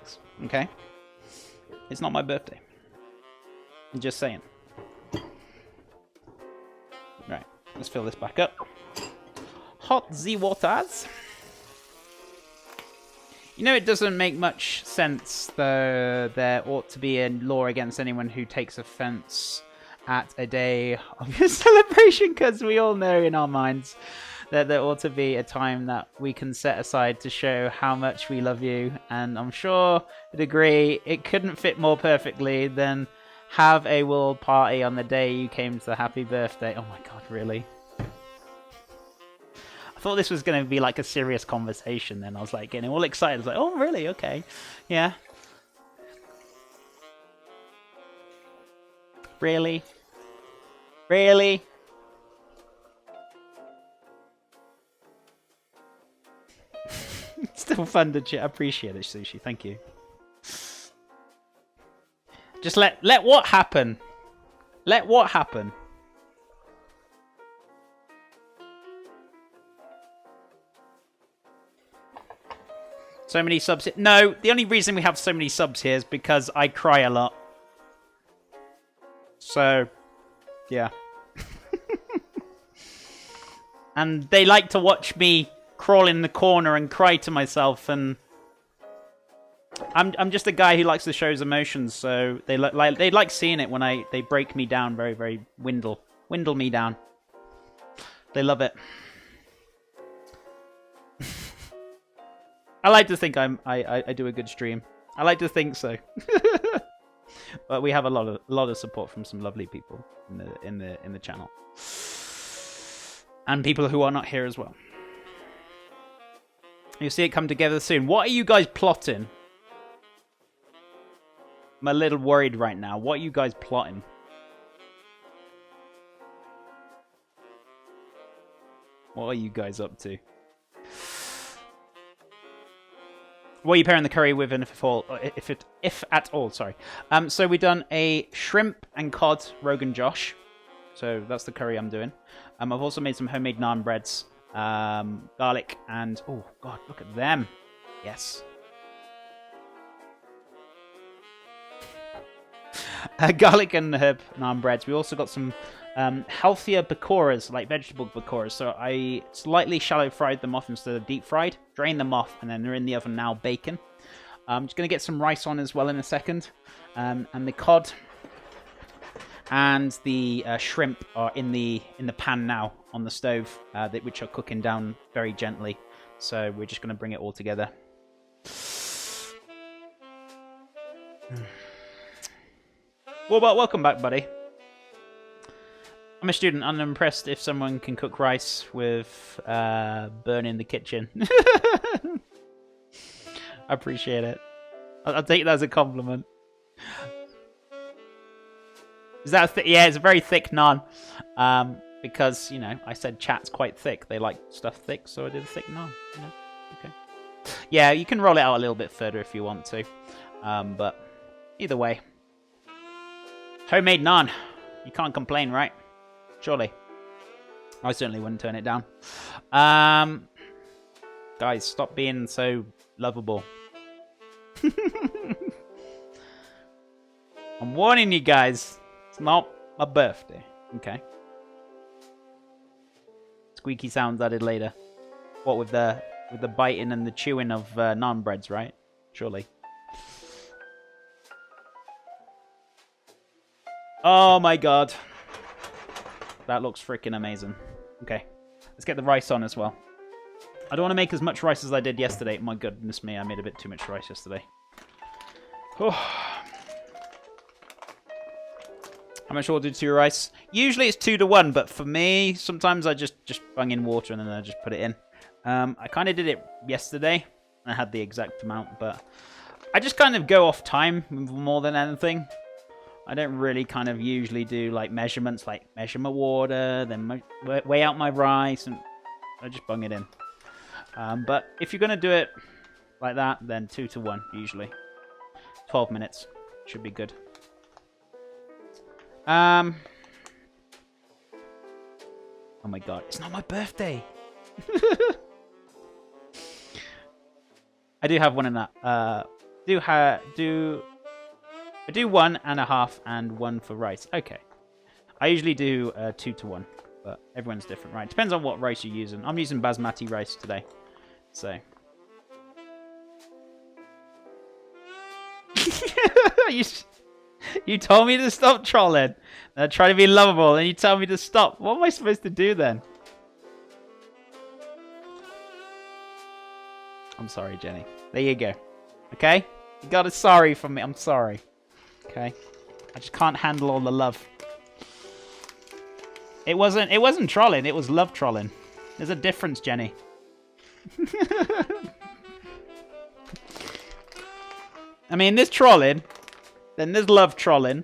cakes. Okay? It's not my birthday. I'm just saying. Right, let's fill this back up. Hot the waters. You know, it doesn't make much sense, though. There ought to be a law against anyone who takes offense at a day of your celebration, because we all know in our minds that there ought to be a time that we can set aside to show how much we love you. And I'm sure you'd agree it couldn't fit more perfectly than have a world party on the day you came to the happy birthday. Oh my god, really? I thought this was going to be like a serious conversation, then I was like getting all excited. I was like, oh really? Okay. Yeah. Really? Really? Still fun to chat. I appreciate it, Sushi. Thank you. Just let what happen? Let what happen? So many subs here. No, the only reason we have so many subs here is because I cry a lot. So, yeah. And they like to watch me crawl in the corner and cry to myself, and I'm just a guy who likes to show his emotions, so they like seeing it when they break me down, very windle me down. They love it. I like to think I do a good stream. I like to think so. But we have a lot of support from some lovely people in the channel, and people who are not here as well. You'll see it come together soon. What are you guys plotting? I'm a little worried right now. What are you guys plotting? What are you guys up to? What are you pairing the curry with, and if at all? Sorry. So we've done a shrimp and cod Rogan Josh. So that's the curry I'm doing. I've also made some homemade naan breads, garlic, and oh god, look at them. Yes. Garlic and herb naan breads. We also got some healthier pakoras, like vegetable pakoras. So I slightly shallow fried them off instead of deep fried. Drain them off, and then they're in the oven now, baking. I'm just going to get some rice on as well in a second. And the cod and the shrimp are in the pan now on the stove, which are cooking down very gently. So we're just going to bring it all together. Well, welcome back, buddy. I'm a student. I'm impressed if someone can cook rice with burning the kitchen. I appreciate it. I'll take that as a compliment. Is that yeah, it's a very thick naan. Because, you know, I said chat's quite thick. They like stuff thick, so I did a thick naan. You know? Okay. Yeah, you can roll it out a little bit further if you want to. But either way. Homemade naan. You can't complain, right? Surely. I certainly wouldn't turn it down. Guys, stop being so lovable. I'm warning you guys. It's not my birthday. Okay. Squeaky sounds added later. What with the biting and the chewing of naan breads, right? Surely. Oh my god. That looks freaking amazing. Okay. Let's get the rice on as well. I don't want to make as much rice as I did yesterday. My goodness me, I made a bit too much rice yesterday. Oh. How much water to your rice? Usually it's 2-to-1, but for me, sometimes I just bung in water and then I just put it in. I kind of did it yesterday. I had the exact amount, but I just kind of go off time more than anything. I don't really kind of usually do like measurements, like measure my water, then weigh out my rice, and I just bung it in. But if you're going to do it like that, then 2-to-1 usually. 12 minutes should be good. Oh my god, it's not my birthday. I do have one in that I do 1.5 and 1 for rice. Okay. I usually do 2 to 1, but everyone's different, right? Depends on what rice you're using. I'm using basmati rice today, so. You told me to stop trolling. I try to be lovable, and you tell me to stop. What am I supposed to do then? I'm sorry, Jenny. There you go. Okay? You got a sorry from me. I'm sorry. Okay? I just can't handle all the love. It wasn't trolling. It was love trolling. There's a difference, Jenny. I mean, there's trolling. Then there's love trolling.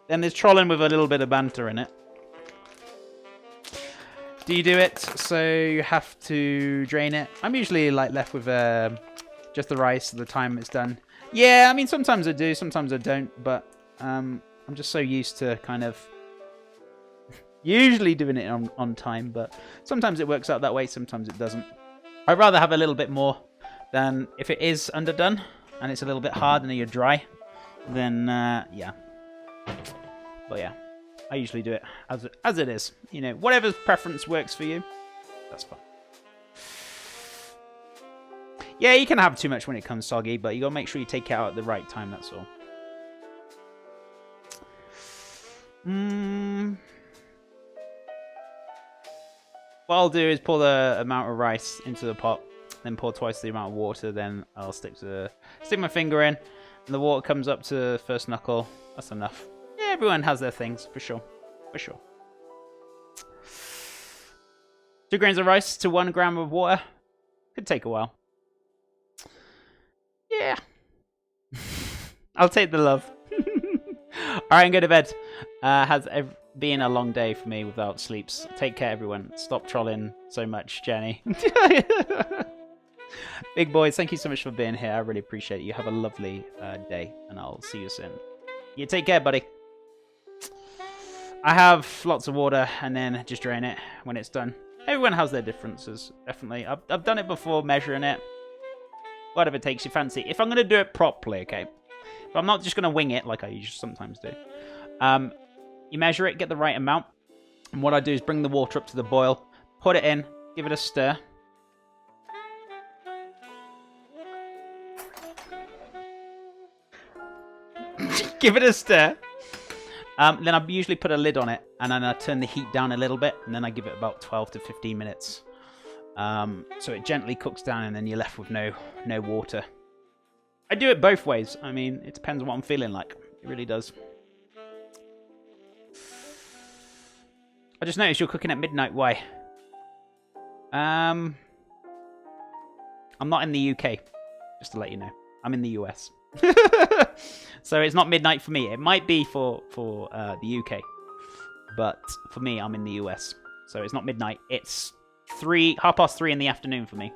Then there's trolling with a little bit of banter in it. Do you do it so you have to drain it? I'm usually like left with just the rice at the time it's done. Yeah, I mean, sometimes I do, sometimes I don't. But I'm just so used to kind of usually doing it on time. But sometimes it works out that way, sometimes it doesn't. I'd rather have a little bit more than if it is underdone and it's a little bit hard and you're dry. Then, yeah. But yeah, I usually do it as it is. You know, whatever preference works for you, that's fine. Yeah, you can have too much when it comes soggy, but you gotta make sure you take it out at the right time, that's all. What I'll do is pour the amount of rice into the pot, then pour twice the amount of water, then I'll stick my finger in. And the water comes up to the first knuckle. That's enough. Yeah, everyone has their things, for sure. For sure. 2 grains of rice to 1 gram of water. Could take a while. Yeah. I'll take the love. Alright, I'm going to bed. Has been a long day for me without sleeps. Take care, everyone. Stop trolling so much, Jenny. Big boys, thank you so much for being here. I really appreciate it. You have a lovely day, and I'll see you soon. You take care, buddy. I have lots of water, and then just drain it when it's done. Everyone has their differences, definitely. I've done it before, measuring it. Whatever takes your fancy. If I'm going to do it properly, okay? If I'm not just going to wing it, like I usually sometimes do. You measure it, get the right amount. And what I do is bring the water up to the boil, put it in, give it a stir. Give it a stir. Then I usually put a lid on it, and then I turn the heat down a little bit, and then I give it about 12 to 15 minutes. So it gently cooks down, and then you're left with no water. I do it both ways. I mean, it depends on what I'm feeling like. It really does. I just noticed you're cooking at midnight. Why? I'm not in the UK, just to let you know. I'm in the US. So it's not midnight for me. It might be for the UK, but for me, I'm in the US. So it's not midnight. It's 3:30 in the afternoon for me.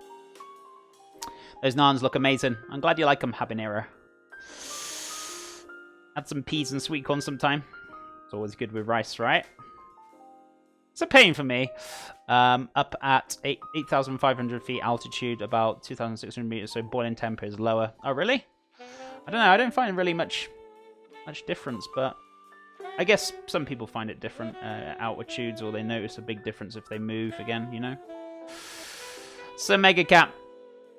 Those naans look amazing. I'm glad you like them, habanero. Add some peas and sweet corn sometime. It's always good with rice, right? It's a pain for me. Up at 8,500 feet altitude, about 2,600 meters, so boiling temper is lower. Oh, really? I don't know. I don't find really much difference, but I guess some people find it different altitudes, or they notice a big difference if they move again, you know? So, Mega Cat,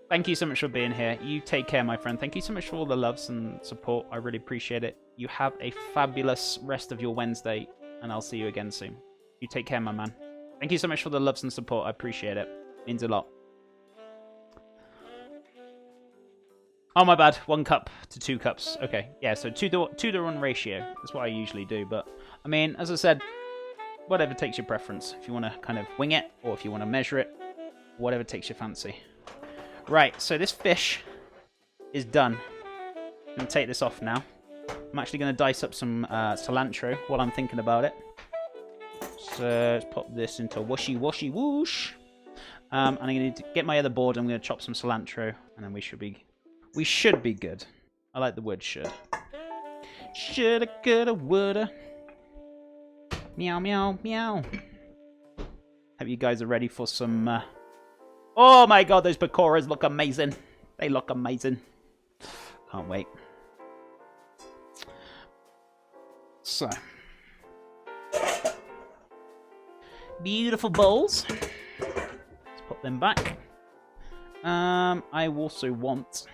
thank you so much for being here. You take care, my friend. Thank you so much for all the loves and support. I really appreciate it. You have a fabulous rest of your Wednesday, and I'll see you again soon. You take care, my man. Thank you so much for the loves and support. I appreciate it. Means a lot. Oh, my bad. 1 cup to 2 cups. Okay. Yeah, so 2 to 1 ratio. That's what I usually do. But, I mean, as I said, whatever takes your preference. If you want to kind of wing it, or if you want to measure it, whatever takes your fancy. Right, so this fish is done. I'm going to take this off now. I'm actually going to dice up some cilantro while I'm thinking about it. So let's pop this into washy whoosh. And I'm going to get my other board. I'm going to chop some cilantro, and then we should be good. I like the word should. Shoulda, coulda, woulda. Meow, meow, meow. Hope you guys are ready for some... Oh my god, those pakoras look amazing. They look amazing. Can't wait. So. Beautiful bowls. Let's put them back. I also want...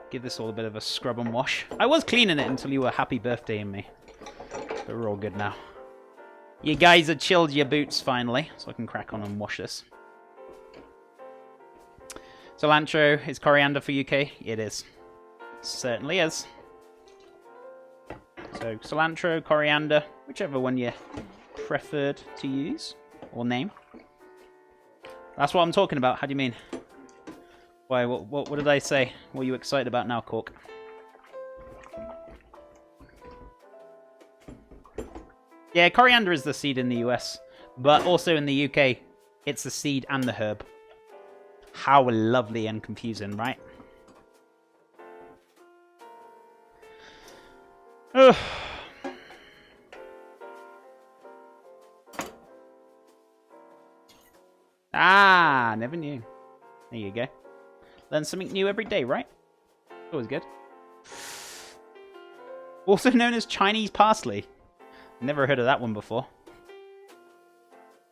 Give this all a bit of a scrub and wash. I was cleaning it until you were happy birthday-ing me. But we're all good now. You guys have chilled your boots finally, so I can crack on and wash this. Cilantro is coriander for UK? It is. Certainly is. So cilantro, coriander, whichever one you preferred to use or name. That's what I'm talking about. How do you mean? Why? What did I say? What are you excited about now, Cork? Yeah, coriander is the seed in the US, but also in the UK, it's the seed and the herb. How lovely and confusing, right? Ugh. Ah, never knew. There you go. Learn something new every day, right? Always good. Also known as Chinese parsley. Never heard of that one before.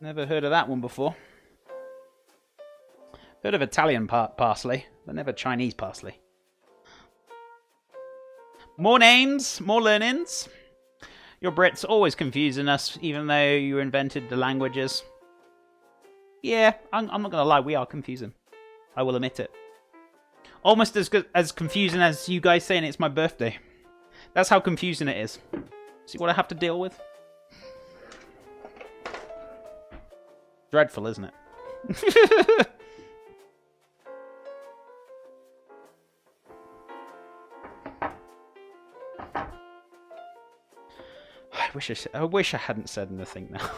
Never heard of that one before. Heard of Italian parsley, but never Chinese parsley. More names, more learnings. Your Brits always confusing us, even though you invented the languages. Yeah, I'm not going to lie, we are confusing. I will admit it. Almost as confusing as you guys saying it's my birthday. That's how confusing it is. See what I have to deal with? Dreadful, isn't it? I wish I hadn't said anything now.